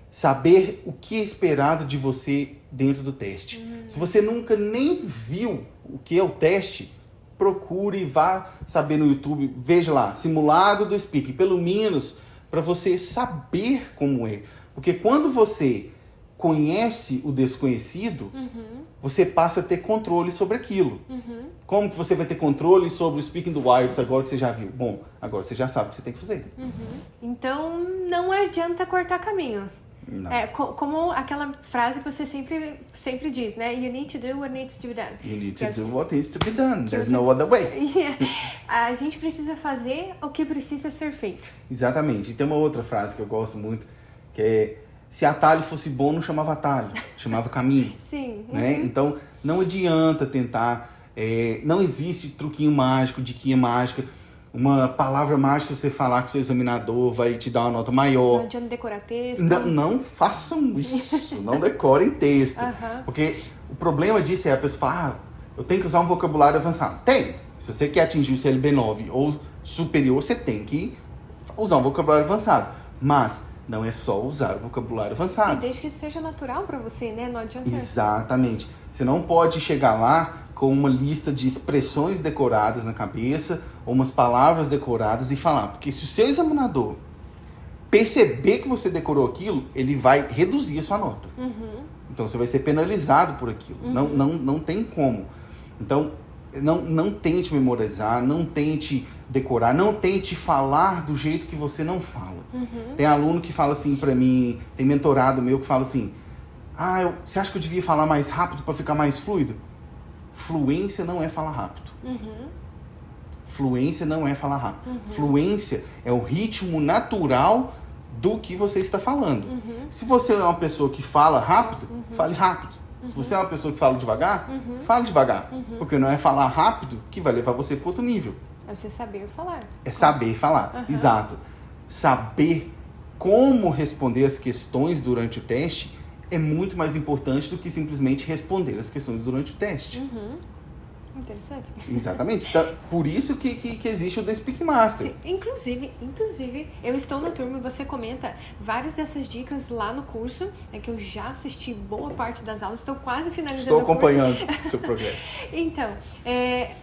saber o que é esperado de você dentro do teste. Se você nunca nem viu o que é o teste, procure e vá saber no YouTube, veja lá, simulado do speaking, pelo menos para você saber como é. Porque quando você conhece o desconhecido, você passa a ter controle sobre aquilo. Como que você vai ter controle sobre o speaking do IELTS agora que você já viu? Bom, agora você já sabe o que você tem que fazer. Então, não adianta cortar caminho. Não. Como aquela frase que você sempre diz, né? You need to do what needs to be done. You need to do what needs to be done. There's no other way. A gente precisa fazer o que precisa ser feito. Exatamente. E tem uma outra frase que eu gosto muito, que é: se atalho fosse bom, não chamava atalho, chamava caminho. Sim. Né? Então, não adianta tentar. Não existe truquinho mágico, diquinha mágica. Uma palavra mágica que você falar com o seu examinador vai te dar uma nota maior. Não adianta decorar texto. Não façam isso. Não decorem texto. Porque o problema disso é a pessoa falar: eu tenho que usar um vocabulário avançado. Tem. Se você quer atingir o CLB9 ou superior, você tem que usar um vocabulário avançado. Mas não é só usar o vocabulário avançado. E desde que isso seja natural para você, né? Não adianta... Exatamente. Você não pode chegar lá com uma lista de expressões decoradas na cabeça ou umas palavras decoradas e falar. Porque se o seu examinador perceber que você decorou aquilo, ele vai reduzir a sua nota. Então você vai ser penalizado por aquilo. Não tem como. Então, não tente memorizar, não tente decorar, não tente falar do jeito que você não fala. Tem aluno que fala assim pra mim, tem mentorado meu que fala assim: você acha que eu devia falar mais rápido para ficar mais fluido? Fluência não é falar rápido. Fluência não é falar rápido. Fluência é o ritmo natural do que você está falando. Se você é uma pessoa que fala rápido, fale rápido. Se você é uma pessoa que fala devagar, fale devagar. Porque não é falar rápido que vai levar você para outro nível. É você saber falar. É saber falar, exato. Saber como responder as questões durante o teste é muito mais importante do que simplesmente responder as questões durante o teste. Interessante. Exatamente. Então, por isso que existe o The Speak Master. Sim, inclusive, eu estou na turma e você comenta várias dessas dicas lá no curso, que eu já assisti boa parte das aulas, estou quase finalizando Estou acompanhando o seu progresso. Então,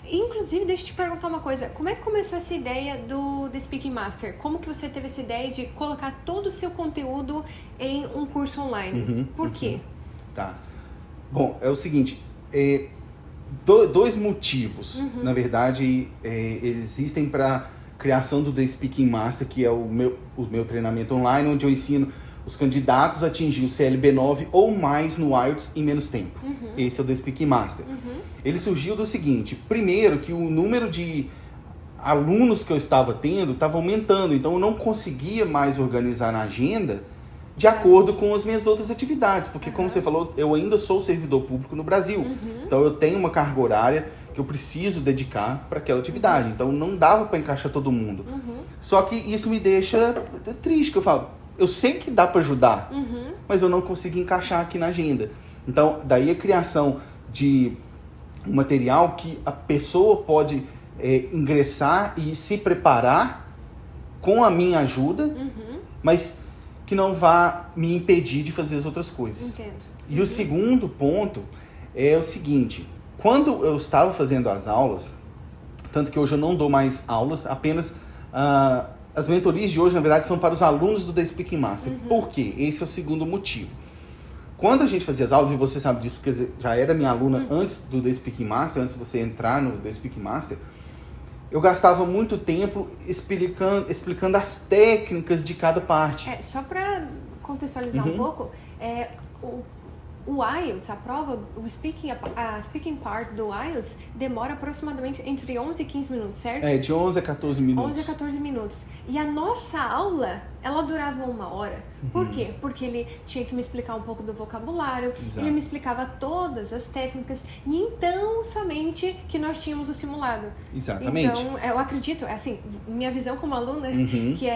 inclusive, deixa eu te perguntar uma coisa. Como é que começou essa ideia do The Speaking Master? Como que você teve essa ideia de colocar todo o seu conteúdo em um curso online? Por quê? Tá. Bom, é o seguinte, dois motivos, na verdade, existem para criação do The Speaking Master, que é o meu treinamento online, onde eu ensino os candidatos a atingir o CLB9 ou mais no IELTS em menos tempo. Esse é o The Speaking Master. Ele surgiu do seguinte, primeiro que o número de alunos que eu estava tendo estava aumentando, então eu não conseguia mais organizar na agenda de acordo com as minhas outras atividades, porque como você falou, eu ainda sou servidor público no Brasil, então eu tenho uma carga horária que eu preciso dedicar para aquela atividade, então não dava para encaixar todo mundo. Só que isso me deixa triste, que eu falo, eu sei que dá para ajudar, mas eu não consigo encaixar aqui na agenda. Então, daí a criação de um material que a pessoa pode ingressar e se preparar com a minha ajuda, mas que não vá me impedir de fazer as outras coisas. Entendo. E o segundo ponto é o seguinte, quando eu estava fazendo as aulas, tanto que hoje eu não dou mais aulas, apenas as mentorias de hoje, na verdade, são para os alunos do The Speaking Master. Por quê? Esse é o segundo motivo. Quando a gente fazia as aulas, e você sabe disso, porque já era minha aluna antes do The Speaking Master, antes de você entrar no The Speaking Master, eu gastava muito tempo explicando as técnicas de cada parte. Só para contextualizar um pouco, o IELTS, a prova, a speaking part do IELTS demora aproximadamente entre 11 e 15 minutos, certo? De 11 a 14 minutos. 11 a 14 minutos. E a nossa aula, ela durava 1 hora. Por quê? Porque ele tinha que me explicar um pouco do vocabulário, Exato. ele me explicava todas as técnicas, e então somente que nós tínhamos o simulado. Exatamente. Então, eu acredito, assim, minha visão como aluna, que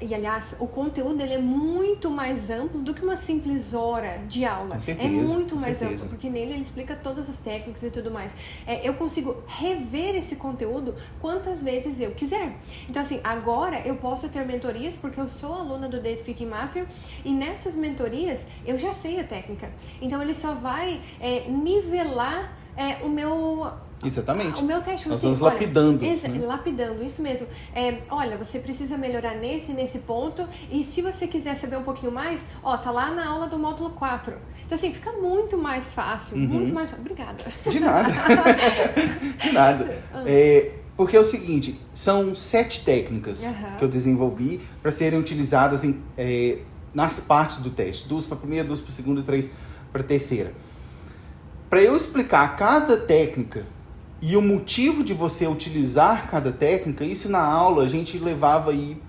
e aliás, o conteúdo ele é muito mais amplo do que uma simples hora de aula. Com certeza, é muito com mais certeza. amplo, porque nele ele explica todas as técnicas e tudo mais. Eu consigo rever esse conteúdo quantas vezes eu quiser. Então, assim, agora eu posso ter mentorias, porque eu sou aluna do The Speaking Master, e nessas mentorias eu já sei a técnica. Então, ele só vai nivelar o meu... Exatamente. O meu teste, Nós assim, vamos lapidando. Lapidando, isso mesmo. Olha, você precisa melhorar nesse ponto, e se você quiser saber um pouquinho mais, tá lá na aula do módulo 4. Então, assim, fica muito mais fácil, muito mais... Obrigada. De nada. De nada. Porque é o seguinte, são 7 técnicas que eu desenvolvi para serem utilizadas nas partes do teste. 2 para a primeira, 2 para a segunda e 3 para a terceira. Para eu explicar cada técnica e o motivo de você utilizar cada técnica, isso na aula a gente levava aí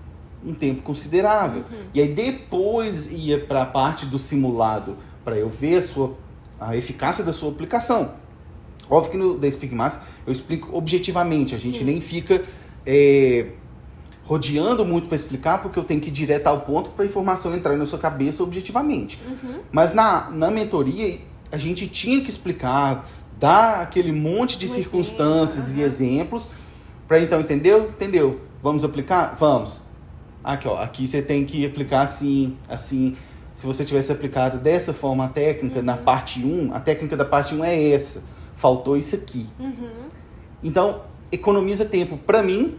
um tempo considerável. E aí depois ia para a parte do simulado, para eu ver a eficácia da sua aplicação. Óbvio que no The Speaking Master eu explico objetivamente, a gente nem fica rodeando muito para explicar, porque eu tenho que ir direto ao ponto para a informação entrar na sua cabeça objetivamente. Mas na mentoria a gente tinha que explicar, dar aquele monte de circunstâncias e exemplos, para então, entendeu? Entendeu? Vamos aplicar? Vamos. Aqui você tem que aplicar assim. Se você tivesse aplicado dessa forma a técnica na parte 1, a técnica da parte 1 é essa. Faltou isso aqui. Então, economiza tempo para mim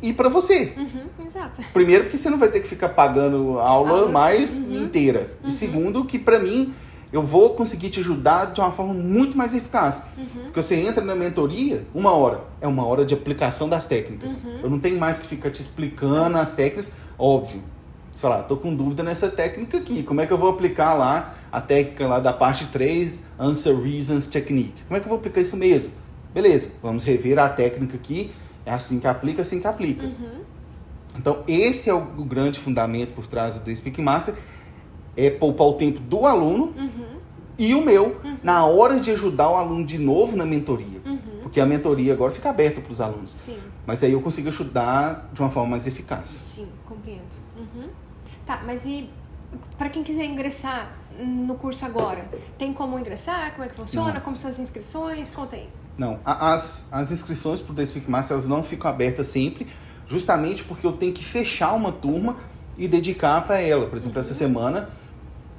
e para você. Exato. Primeiro, porque você não vai ter que ficar pagando aula mais inteira. E segundo, que para mim, eu vou conseguir te ajudar de uma forma muito mais eficaz. Porque você entra na mentoria, 1 hora. É 1 hora de aplicação das técnicas. Eu não tenho mais que ficar te explicando as técnicas. Óbvio. Você fala, tô com dúvida nessa técnica aqui. Como é que eu vou aplicar lá a técnica lá da parte 3, Answer Reasons Technique? Como é que eu vou aplicar isso mesmo? Beleza, vamos rever a técnica aqui. É assim que aplica, assim que aplica. Então, esse é o grande fundamento por trás do The Speaking Master. É poupar o tempo do aluno e o meu, na hora de ajudar o aluno de novo na mentoria. Porque a mentoria agora fica aberta para os alunos. Sim. Mas aí eu consigo ajudar de uma forma mais eficaz. Sim, compreendo. Tá, mas e para quem quiser ingressar no curso agora, tem como ingressar? Como é que funciona? Como são as inscrições? Conta aí. Não, as inscrições para o The Speak Master, elas não ficam abertas sempre, justamente porque eu tenho que fechar uma turma e dedicar para ela. Por exemplo, essa semana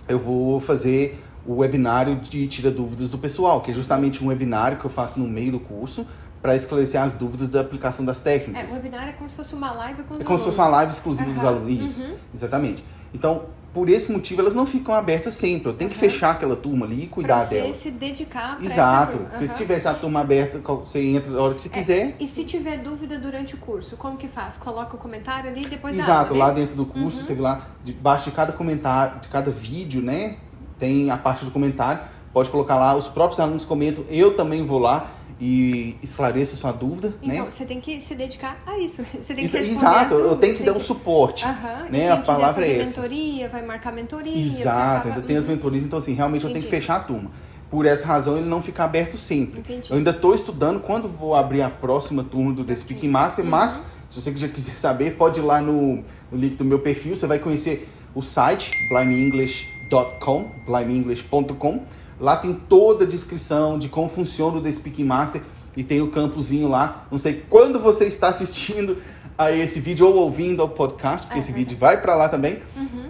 eu vou fazer o webinário de Tira Dúvidas do Pessoal, que é justamente um webinário que eu faço no meio do curso para esclarecer as dúvidas da aplicação das técnicas. O webinário é como se fosse uma live com os alunos. É como se fosse uma live exclusiva dos alunos. Isso, exatamente. Então, por esse motivo, elas não ficam abertas sempre. Eu tenho que fechar aquela turma ali e cuidar dela. Pra você se dedicar para essa Exato. turma. Porque se tivesse a turma aberta, você entra na hora que você quiser. E se tiver dúvida durante o curso, como que faz? Coloca o comentário ali e depois dá Exato. aula, Lá né? dentro do curso, você vê lá, debaixo de cada comentário, de cada vídeo, né? Tem a parte do comentário. Pode colocar lá, os próprios alunos comentam. Eu também vou lá e esclareço a sua dúvida, Então, né? você tem que se dedicar a isso. Você tem que responder Exato, as eu dúvidas, tenho que dar um suporte, E né? quem A palavra quiser é fazer essa. mentoria, vai marcar mentoria. Exato, ainda tem as mentorias, então assim, realmente eu tenho que fechar a turma. Por essa razão, ele não fica aberto sempre. Entendi. Eu ainda estou estudando quando vou abrir a próxima turma do The Speaking Master, mas se você já quiser saber, pode ir lá no link do meu perfil, você vai conhecer o site, blimeenglish.com. Lá tem toda a descrição de como funciona o The Speaking Master e tem o campozinho lá. Não sei quando você está assistindo a esse vídeo ou ouvindo ao podcast, porque esse vídeo vai para lá também.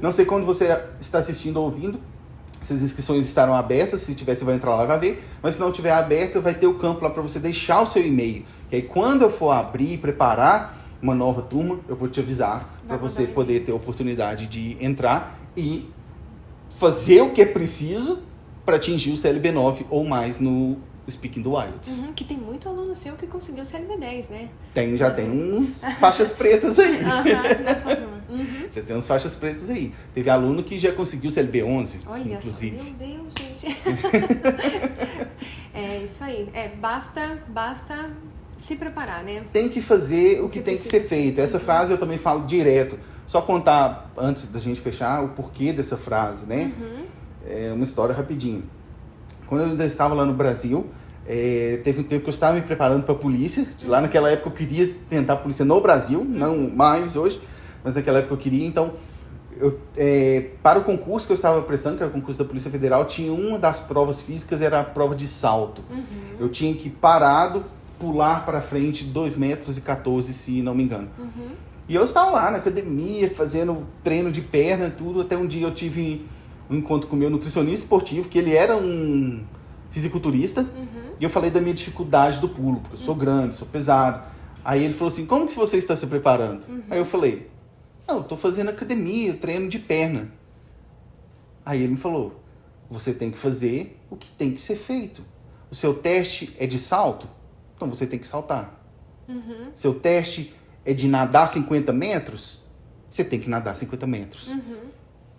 Não sei quando você está assistindo ou ouvindo, se as inscrições estarão abertas. Se tiver, você vai entrar lá e vai ver. Mas se não tiver aberto, vai ter o campo lá para você deixar o seu e-mail. Que aí quando eu for abrir e preparar uma nova turma, eu vou te avisar para você poder ter a oportunidade de entrar e fazer o que é preciso para atingir o CLB 9 ou mais no Speaking the Wilds. Que tem muito aluno seu que conseguiu o CLB 10, né? Já tem uns faixas pretas aí. Na sua turma. Já tem uns faixas pretas aí. Teve aluno que já conseguiu o CLB 11, Olha inclusive. só, meu Deus, gente. É isso aí. Basta se preparar, né? Tem que fazer o que tem que ser feito. Essa frase eu também falo direto. Só contar, antes da gente fechar, o porquê dessa frase, né? É uma história rapidinho. Quando eu ainda estava lá no Brasil, teve um tempo que eu estava me preparando para a polícia. Lá naquela época eu queria tentar a polícia no Brasil, não mais hoje, mas naquela época eu queria. Então, para o concurso que eu estava prestando, que era o concurso da Polícia Federal, tinha uma das provas físicas, era a prova de salto. Eu tinha que parado, pular para frente 2,14 metros, se não me engano. E eu estava lá na academia, fazendo treino de perna e tudo, até um dia eu tive um encontro com o meu nutricionista esportivo, que ele era um fisiculturista, e eu falei da minha dificuldade do pulo, porque eu sou grande, sou pesado. Aí ele falou assim, como que você está se preparando? Aí eu falei, não, eu estou fazendo academia, treino de perna. Aí ele me falou, você tem que fazer o que tem que ser feito. O seu teste é de salto? Então você tem que saltar. Seu teste é de nadar 50 metros? Você tem que nadar 50 metros.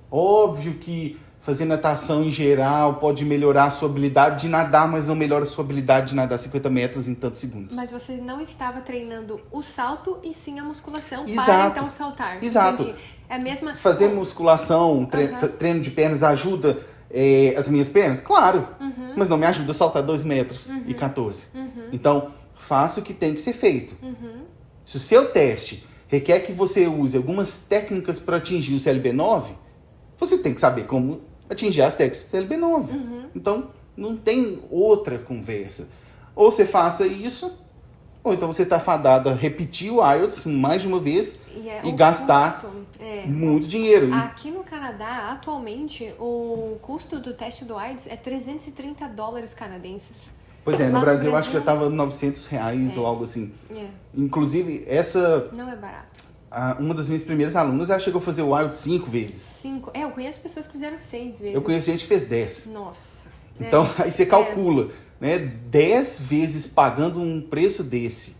Óbvio que fazer natação em geral pode melhorar a sua habilidade de nadar, mas não melhora a sua habilidade de nadar 50 metros em tantos segundos. Mas você não estava treinando o salto e sim a musculação para Exato. então saltar. Exato. Entendi. É a mesma... Fazer musculação, treino de pernas ajuda as minhas pernas? Claro, mas não me ajuda a saltar 2,14 metros. Então, faça o que tem que ser feito. Se o seu teste requer que você use algumas técnicas para atingir o CLB 9, você tem que saber como atingir as técnicas do CLB 9. Então, não tem outra conversa. Ou você faça isso, ou então você está fadado a repetir o IELTS mais de uma vez e gastar muito dinheiro. Aqui no Canadá, atualmente, o custo do teste do IELTS é $330 canadenses. Pois é, no Lá Brasil eu acho que já estava R$900 ou algo assim. Inclusive, essa... Não é barato. Uma das minhas primeiras alunas, ela chegou a fazer o IELTS 5 vezes. 5? Eu conheço pessoas que fizeram 6 vezes. Eu conheço gente que fez 10. Nossa. Então, aí você calcula, né? 10 vezes pagando um preço desse.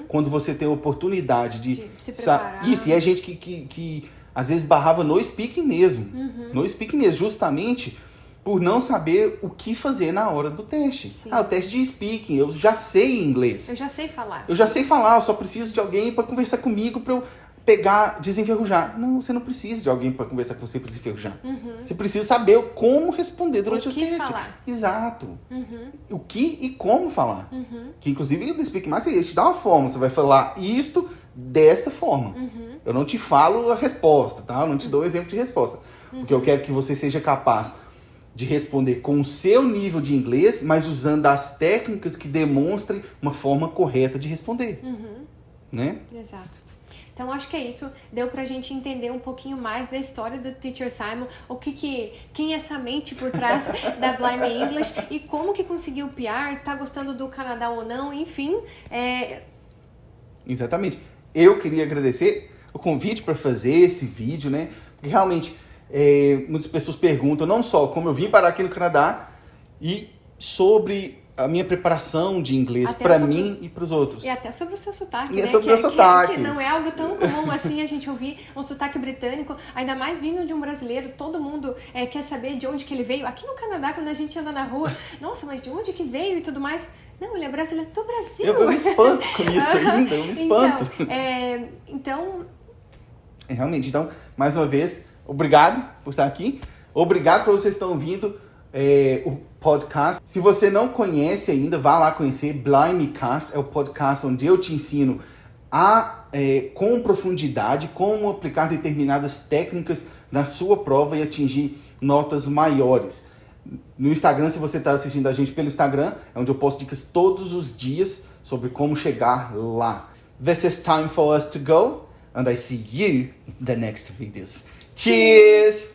Quando você tem a oportunidade de se preparar. Isso, e é gente que às vezes barrava no speaking mesmo. No speaking mesmo, justamente por não saber o que fazer na hora do teste. O teste de speaking, eu já sei inglês. Eu já sei falar. Eu só preciso de alguém para conversar comigo, para eu pegar, desenferrujar. Não, você não precisa de alguém para conversar com você para desenferrujar. Você precisa saber como responder durante O que teste. falar. Exato. O que e como falar. Que inclusive no Speak Master ele te dá uma forma. Você vai falar isto desta forma. Eu não te falo a resposta, tá? Eu não te dou um exemplo de resposta. Porque eu quero que você seja capaz de responder com o seu nível de inglês, mas usando as técnicas que demonstrem uma forma correta de responder. Né? Exato. Então, acho que é isso. Deu pra gente entender um pouquinho mais da história do Teacher Simon, quem é essa mente por trás da Blind Me English e como que conseguiu o PR, tá gostando do Canadá ou não, enfim. Exatamente. Eu queria agradecer o convite para fazer esse vídeo, né? Porque realmente muitas pessoas perguntam não só como eu vim parar aqui no Canadá e sobre a minha preparação de inglês para mim e para os outros. E até sobre o seu sotaque, e né? Sobre o sotaque. Que não é algo tão comum assim a gente ouvir um sotaque britânico, ainda mais vindo de um brasileiro. Todo mundo quer saber de onde que ele veio. Aqui no Canadá, quando a gente anda na rua, nossa, mas de onde que veio e tudo mais. Não, ele é brasileiro do Brasil. Eu me espanto com isso ainda, eu me espanto. Então... Realmente, então, mais uma vez, obrigado por estar aqui. Obrigado por vocês que estão ouvindo o podcast. Se você não conhece ainda, vá lá conhecer. Blind Me Cast é o podcast onde eu te ensino com profundidade como aplicar determinadas técnicas na sua prova e atingir notas maiores. No Instagram, se você está assistindo a gente pelo Instagram, é onde eu posto dicas todos os dias sobre como chegar lá. This is time for us to go, and I see you in the next videos. Cheers!